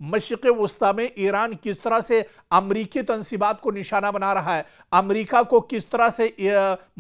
मशरिक़ वुस्ता में ईरान किस तरह से अमरीकी तंसीबात को निशाना बना रहा है, अमरीका को किस तरह से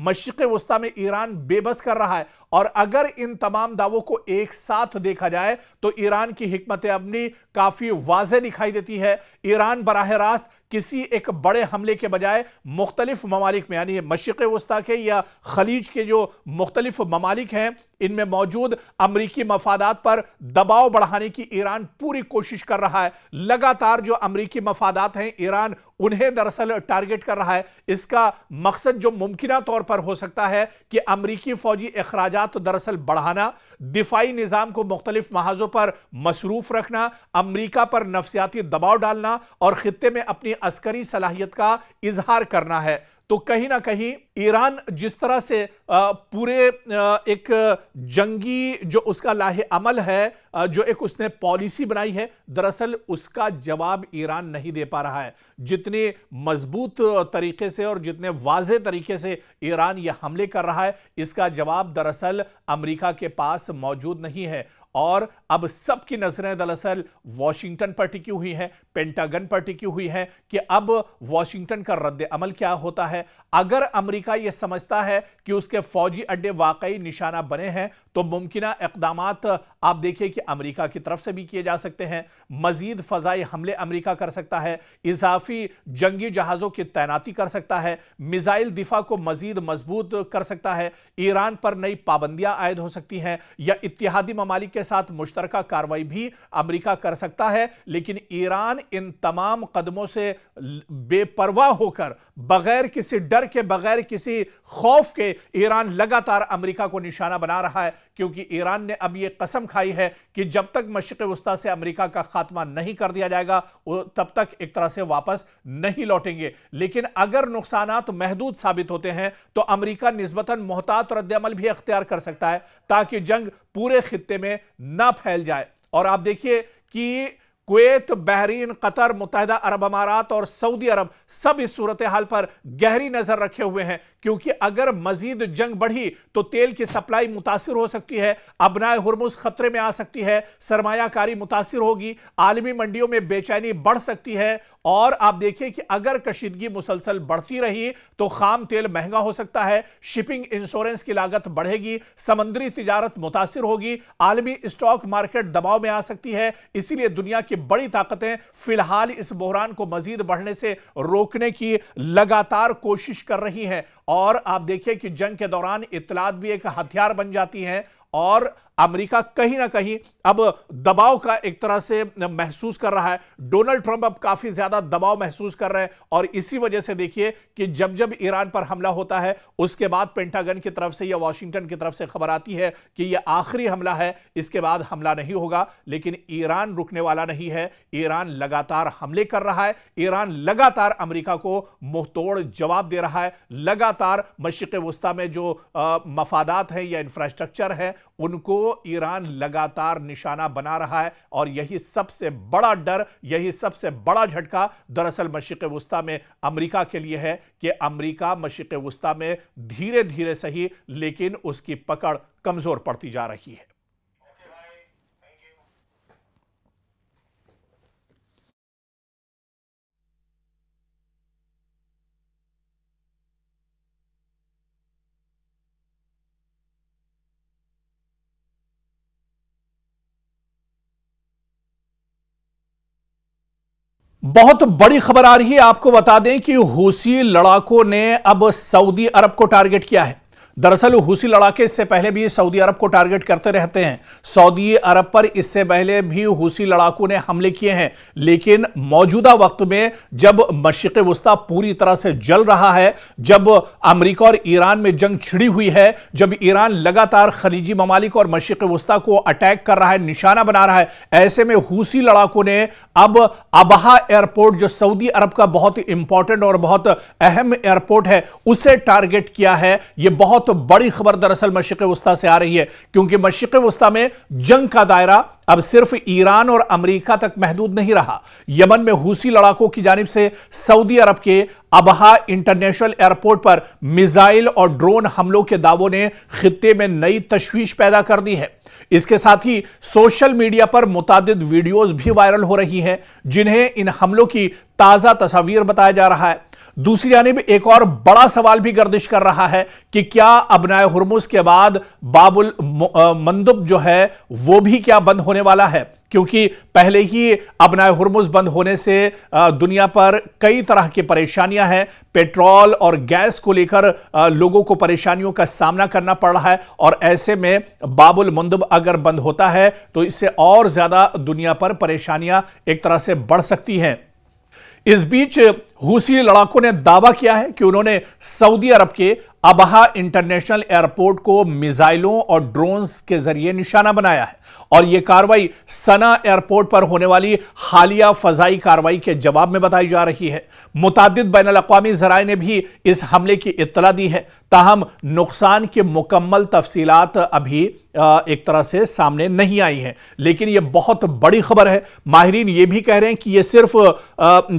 मशरिक़ वुस्ता में ईरान बेबस कर रहा है। और अगर इन तमाम दावों को एक साथ देखा जाए तो ईरान की हिकमत अमली काफी वाज़ेह दिखाई देती है। ईरान बराह रास्त किसी एक बड़े हमले के बजाय मुख्तलिफ ममालिक में, यानी मशरिक़ वुस्ता के या खलीज के जो मुख्तलिफ ममालिक हैं, इनमें मौजूद अमरीकी मफादात पर दबाव बढ़ाने की ईरान पूरी कोशिश कर रहा है। लगातार जो अमरीकी मफादात हैं, ईरान उन्हें दरअसल टारगेट कर रहा है। इसका मकसद जो मुमकिना तौर पर हो सकता है कि अमरीकी फौजी अखराजात दरअसल बढ़ाना, दिफाई निज़ाम को मुख्तलिफ महाजों पर मसरूफ रखना, अमरीका पर नफसियाती दबाव डालना और खित्ते में अपनी अस्करी सलाहियत का इजहार करना है। तो कहीं ना कहीं ईरान जिस तरह से पूरे एक जंगी जो उसका लाहे अमल है, जो एक उसने पॉलिसी बनाई है, दरअसल उसका जवाब ईरान नहीं दे पा रहा है। जितने मजबूत तरीके से और जितने वाज़ेह तरीके से ईरान यह हमले कर रहा है, इसका जवाब दरअसल अमेरिका के पास मौजूद नहीं है। और अब सबकी नजरें दरअसल वॉशिंगटन पर टिकी हुई हैं, पेंटागन पर टिकी हुई हैं कि अब वॉशिंगटन का रद्द अमल क्या होता है। अगर अमेरिका यह समझता है कि उसके फौजी अड्डे वाकई निशाना बने हैं तो मुमकिना इक़दामात आप देखिए कि अमेरिका की तरफ से भी किए जा सकते हैं। मजीद फजाई हमले अमेरिका कर सकता है, इजाफी जंगी जहाजों की तैनाती कर सकता है, मिसाइल दिफा को मजीद मजबूत कर सकता है, ईरान पर नई पाबंदियां आयद हो सकती हैं या इत्तेहादी ममालिक के साथ मुश्तरका कार्रवाई भी अमेरिका कर सकता है। लेकिन ईरान इन तमाम कदमों से बेपरवाह होकर, बगैर किसी डर के, बगैर किसी खौफ के, ईरान लगातार अमेरिका को निशाना बना रहा है। क्योंकि ईरान ने अब यह कसम खाई है कि जब तक मशरिक़ वुस्ता से अमेरिका का खात्मा नहीं कर दिया जाएगा, तब तक एक तरह से वापस नहीं लौटेंगे। लेकिन अगर नुकसानात महदूद साबित होते हैं तो अमेरिका निस्बतन मोहतात रद्द-ए-अमल भी अख्तियार कर सकता है ताकि जंग पूरे खित्ते में ना फैल जाए। और आप देखिए कि कुवैत, बहरीन, कतर, मुत्तहिदा अरब अमारात और सऊदी अरब सब इस सूरत हाल पर गहरी नजर रखे हुए हैं। क्योंकि अगर मजीद जंग बढ़ी तो तेल की सप्लाई मुतासिर हो सकती है, अबनाए हुर्मुज खतरे में आ सकती है, सरमायाकारी मुतासिर होगी, आलमी मंडियों में बेचैनी बढ़ सकती है। और आप देखिए कि अगर कशीदगी मुसलसल बढ़ती रही तो खाम तेल महंगा हो सकता है, शिपिंग इंश्योरेंस की लागत बढ़ेगी, समंदरी तिजारत मुतासिर होगी, आलमी स्टॉक मार्केट दबाव में आ सकती है। इसीलिए दुनिया की बड़ी ताकतें फिलहाल इस बहरान को मजीद बढ़ने से रोकने की लगातार कोशिश कर रही हैं। और आप देखिए कि जंग के दौरान इत्तलात भी एक हथियार बन जाती हैं और अमेरिका कहीं ना कहीं अब दबाव का एक तरह से महसूस कर रहा है। डोनाल्ड ट्रंप अब काफी ज्यादा दबाव महसूस कर रहे हैं और इसी वजह से देखिए कि जब जब ईरान पर हमला होता है उसके बाद पेंटागन की तरफ से या वॉशिंगटन की तरफ से खबर आती है कि यह आखिरी हमला है, इसके बाद हमला नहीं होगा। लेकिन ईरान रुकने वाला नहीं है, ईरान लगातार हमले कर रहा है, ईरान लगातार अमेरिका को मुंहतोड़ जवाब दे रहा है, लगातार मशरिक़ वुस्ता में जो मफादात हैं या इंफ्रास्ट्रक्चर है उनको ईरान लगातार निशाना बना रहा है। और यही सबसे बड़ा डर, यही सबसे बड़ा झटका दरअसल मशरिक़ वुस्ता में अमेरिका के लिए है कि अमेरिका मशरिक़ वुस्ता में धीरे धीरे सही लेकिन उसकी पकड़ कमजोर पड़ती जा रही है। बहुत बड़ी खबर आ रही है, आपको बता दें कि हूसी लड़ाकों ने अब सऊदी अरब को टारगेट किया है। दरअसल हूसी लड़ाके इससे पहले भी सऊदी अरब को टारगेट करते रहते हैं। सऊदी अरब पर इससे पहले भी हूसी लड़ाकों ने हमले किए हैं। लेकिन मौजूदा वक्त में जब मशरिक़ वुस्ता पूरी तरह से जल रहा है, जब अमेरिका और ईरान में जंग छिड़ी हुई है, जब ईरान लगातार खलीजी ममालिक और मशरिक़ वुस्ता को अटैक कर रहा है, निशाना बना रहा है, ऐसे में हूसी लड़ाकों ने अब अबहा एयरपोर्ट जो सऊदी अरब का बहुत इंपॉर्टेंट और बहुत अहम एयरपोर्ट है उसे टारगेट किया है। यह बहुत बड़ी खबर दरअसल मशरिक़ वुस्ता से आ रही है क्योंकि मशरिक़ वुस्ता में जंग का दायरा अब सिर्फ ईरान और अमेरिका तक महदूद नहीं रहा। यमन में हूसी लड़ाकों की जानिब से सऊदी अरब के अबहा इंटरनेशनल एयरपोर्ट पर मिसाइल और ड्रोन हमलों के दावों ने खित्ते में नई तशवीश पैदा कर दी है। इसके साथ ही सोशल मीडिया पर मुतादिद वीडियोस भी वायरल हो रही हैं जिन्हें इन हमलों की ताजा तस्वीर बताया जा रहा है। दूसरी जानिब एक और बड़ा सवाल भी गर्दिश कर रहा है कि क्या अबनाए हुर्मुज के बाद बाबुल मंदब जो है वो भी क्या बंद होने वाला है, क्योंकि पहले ही अबनाए हुर्मुज बंद होने से दुनिया पर कई तरह की परेशानियां हैं। पेट्रोल और गैस को लेकर लोगों को परेशानियों का सामना करना पड़ रहा है और ऐसे में बाबुल मंदब अगर बंद होता है तो इससे और ज्यादा दुनिया पर परेशानियां एक तरह से बढ़ सकती हैं। इस बीच हूसी लड़ाकों ने दावा किया है कि उन्होंने सऊदी अरब के अबहा इंटरनेशनल एयरपोर्ट को मिसाइलों और ड्रोन्स के जरिए निशाना बनाया है और यह कार्रवाई सना एयरपोर्ट पर होने वाली हालिया फजाई कार्रवाई के जवाब में बताई जा रही है। मुतादिद बैनुल अक़वामी ज़राए ने भी इस हमले की इत्तला दी है, ताहम नुकसान की मुकम्मल तफसीलात अभी एक तरह से सामने नहीं आई हैं, लेकिन यह बहुत बड़ी खबर है। माहिरीन यह भी कह रहे हैं कि यह सिर्फ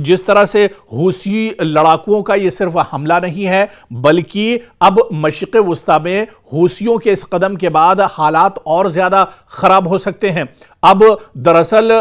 जिस तरह से हूसी लड़ाकुओं का यह सिर्फ हमला नहीं है, बल्कि अब मशरिक़ वुस्ता में हूसियों के इस कदम के बाद हालात और ज्यादा खराब हो सकते हैं। अब दरअसल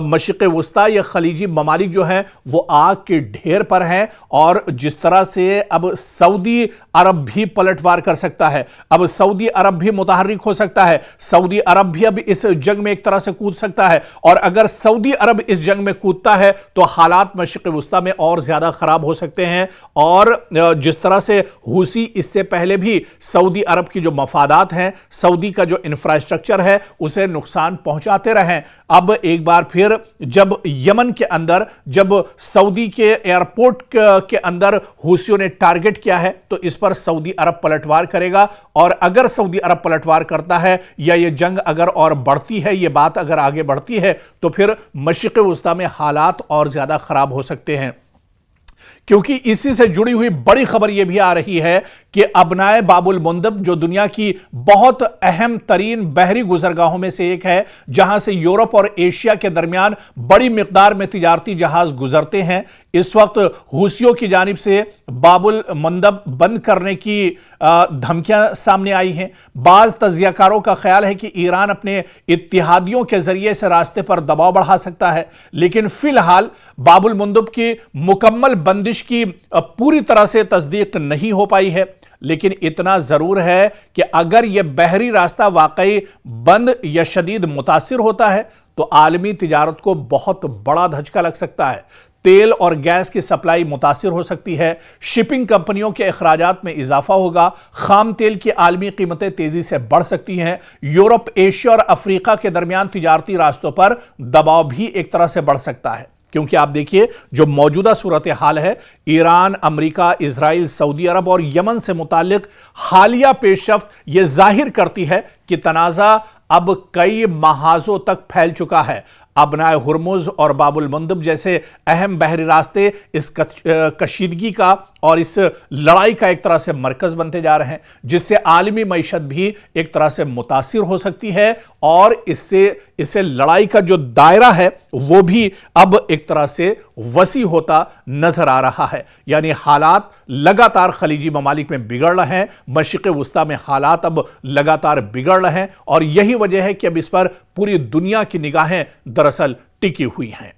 मशरिक़ वुस्ता या खलीजी ममालिक जो हैं वो आग के ढेर पर हैं और जिस तरह से अब सऊदी अरब भी पलटवार कर सकता है, अब सऊदी अरब भी मुतहर्रिक हो सकता है, सऊदी अरब भी अब इस जंग में एक तरह से कूद सकता है और अगर सऊदी अरब इस जंग में कूदता है तो हालात मशरिक़ वुस्ता में और ज्यादा खराब हो सकते हैं। और जिस तरह से हूसी इससे पहले भी सऊदी अरब की जो मफादात हैं, सऊदी का जो इंफ्रास्ट्रक्चर है उसे नुकसान पहुंचाते रहें, अब एक बार फिर जब यमन के अंदर जब सऊदी के एयरपोर्ट के अंदर हूसियों ने टारगेट किया है तो इस पर सऊदी अरब पलटवार करेगा और अगर सऊदी अरब पलटवार करता है या यह जंग अगर और बढ़ती है, यह बात अगर आगे बढ़ती है तो फिर मशरिक़ वुस्ता में हालात और ज्यादा खराब हो सकते हैं। क्योंकि इसी से जुड़ी हुई बड़ी खबर यह भी आ रही है कि अबनाए बाबुल मंदब जो दुनिया की बहुत अहम तरीन बहरी गुजरगाहों में से एक है, जहां से यूरोप और एशिया के दरमियान बड़ी मिकदार में तिजारती जहाज गुजरते हैं, इस वक्त हूसियों की जानिब से बाबुल मंदब बंद करने की धमकियां सामने आई हैं। बाज तज्जियाकारों का ख्याल है कि ईरान अपने इत्तिहादियों के जरिए से रास्ते पर दबाव बढ़ा सकता है, लेकिन फिलहाल बाबुल मंदब की मुकम्मल बंदिश की पूरी तरह से तस्दीक नहीं हो पाई है। लेकिन इतना जरूर है कि अगर यह बहरी रास्ता वाकई बंद या शदीद मुतासिर होता है तो आलमी तिजारत को बहुत बड़ा धचका लग सकता है। तेल और गैस की सप्लाई मुतासिर हो सकती है, शिपिंग कंपनियों के अखराजात में इजाफा होगा, खाम तेल की आलमी कीमतें तेजी से बढ़ सकती हैं, यूरोप, एशिया और अफ्रीका के दरमियान तिजारती रास्तों पर दबाव भी एक तरह से बढ़ सकता है। क्योंकि आप देखिए जो मौजूदा सूरत हाल है, ईरान, अमेरिका, इजराइल, सऊदी अरब और यमन से मुतालिक हालिया पेशरफ्त यह जाहिर करती है कि तनाज़ा अब कई महाजों तक फैल चुका है। अबनाए हुर्मुज और बाबुल मंदब जैसे अहम बहरी रास्ते इस कशीदगी का और इस लड़ाई का एक तरह से मरकज बनते जा रहे हैं, जिससे आलमी मईशत भी एक तरह से मुतासिर हो सकती है और इससे लड़ाई का जो दायरा है वो भी अब एक तरह से वसी होता नजर आ रहा है। यानी हालात लगातार खलीजी ममालिक में बिगड़ रहे हैं, मशरिक़ वुस्ता में हालात अब लगातार बिगड़ रहे हैं और यही वजह है कि अब इस पर पूरी दुनिया की निगाहें दरअसल टिकी हुई हैं।